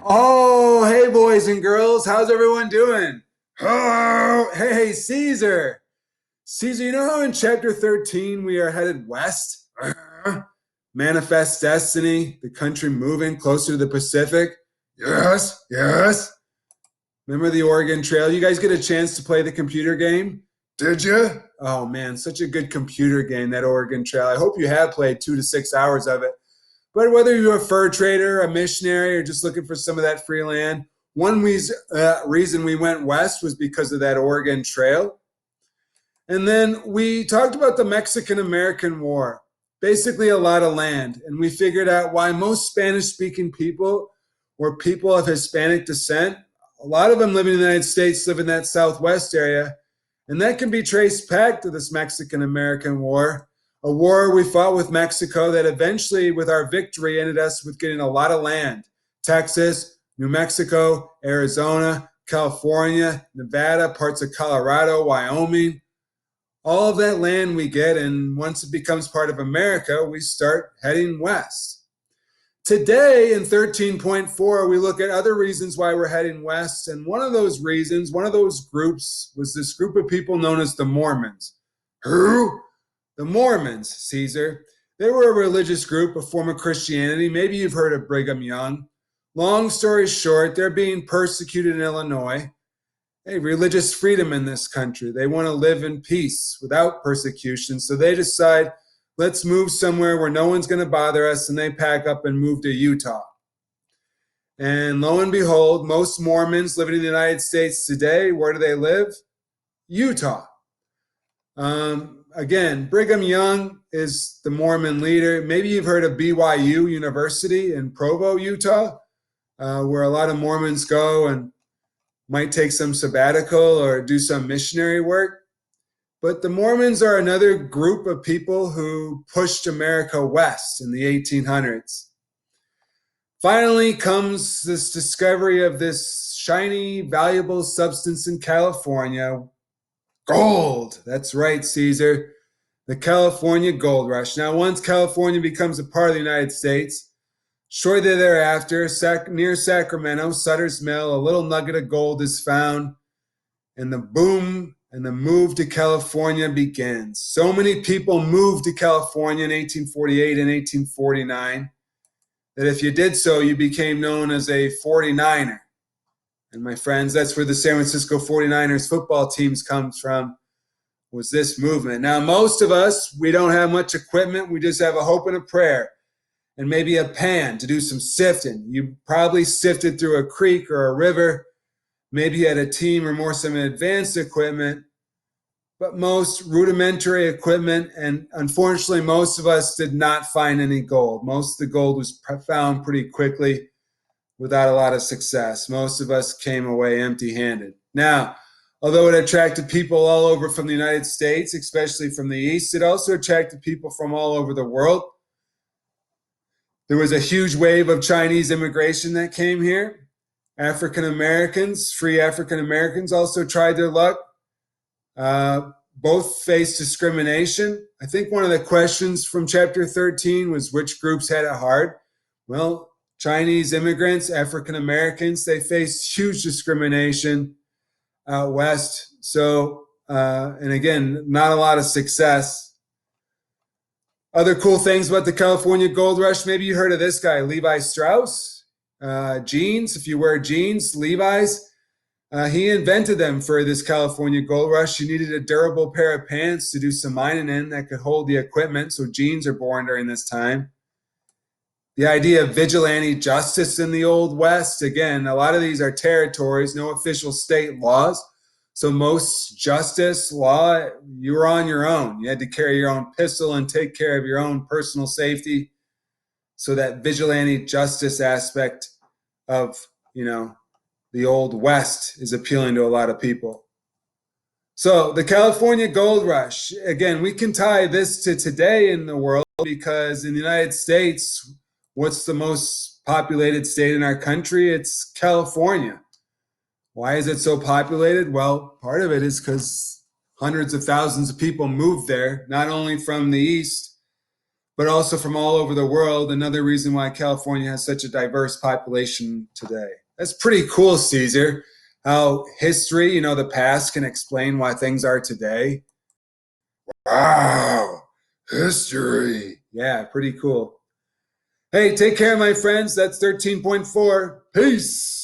Oh, hey, boys and girls. How's everyone doing? Oh, hey, Caesar. Caesar, you know how in chapter 13 we are headed west? Manifest destiny, the country moving closer to the Pacific? Yes, yes. Remember the Oregon Trail? You guys get a chance to play the computer game? Did you? Oh, man, such a good computer game, that Oregon Trail. I hope you have played 2 to 6 hours of it. But whether you're a fur trader, a missionary, or just looking for some of that free land, one reason we went west was because of that Oregon Trail. And then we talked about the Mexican American War, basically a lot of land. And we figured out why most Spanish speaking people were people of Hispanic descent. A lot of them living in the United States live in that Southwest area. And that can be traced back to this Mexican American War, a war we fought with Mexico that eventually, with our victory, ended us with getting a lot of land. Texas, New Mexico, Arizona, California, Nevada, parts of Colorado, Wyoming, all of that land we get, and once it becomes part of America, we start heading west. Today in 13.4, we look at other reasons why we're heading west, and one of those reasons, one of those groups, was this group of people known as the Mormons. Who? The Mormons, Caesar. They were a religious group, a form of Christianity. Maybe you've heard of Brigham Young. Long story short, they're being persecuted in Illinois. Hey, religious freedom in this country. They want to live in peace without persecution. So they decide, let's move somewhere where no one's going to bother us. And they pack up and move to Utah. And lo and behold, most Mormons living in the United States today, where do they live? Utah. Again, Brigham Young is the Mormon leader. Maybe you've heard of BYU University in Provo, Utah, where a lot of Mormons go and might take some sabbatical or do some missionary work. But the Mormons are another group of people who pushed America west in the 1800s. Finally comes this discovery of this shiny, valuable substance in California, gold. That's right, Caesar. The California gold rush. Now, once California becomes a part of the United States, shortly thereafter, near Sacramento, Sutter's Mill, a little nugget of gold is found, and the boom and the move to California begins. So many people moved to California in 1848 and 1849 that if you did so, you became known as a 49er. And my friends, that's where the San Francisco 49ers football teams comes from, was this movement. Now, most of us, we don't have much equipment. We just have a hope and a prayer and maybe a pan to do some sifting. You probably sifted through a creek or a river. Maybe you had a team or more some advanced equipment, but most rudimentary equipment. And unfortunately, most of us did not find any gold. Most of the gold was found pretty quickly without a lot of success. Most of us came away empty-handed. Now, although it attracted people all over from the United States, especially from the East, it also attracted people from all over the world. There was a huge wave of Chinese immigration that came here. African Americans, free African Americans, also tried their luck. Both faced discrimination. I think one of the questions from chapter 13 was which groups had it hard. Well, Chinese immigrants, African Americans, they faced huge discrimination out west. So, and again, not a lot of success. Other cool things about the California Gold Rush. Maybe you heard of this guy, Levi Strauss. Jeans, if you wear jeans, Levi's. He invented them for this California Gold Rush. You needed a durable pair of pants to do some mining in that could hold the equipment. So jeans are born during this time. The idea of vigilante justice in the Old West. Again, a lot of these are territories, no official state laws. So most justice law, you were on your own. You had to carry your own pistol and take care of your own personal safety. So that vigilante justice aspect of, the Old West is appealing to a lot of people. So the California Gold Rush, again, we can tie this to today in the world because in the United States, what's the most populated state in our country? It's California. Why is it so populated? Well, part of it is because hundreds of thousands of people moved there, not only from the East, but also from all over the world. Another reason why California has such a diverse population today. That's pretty cool, Caesar. How history, the past can explain why things are today. Wow, history. Yeah, pretty cool. Hey, take care, my friends. That's 13.4. Peace.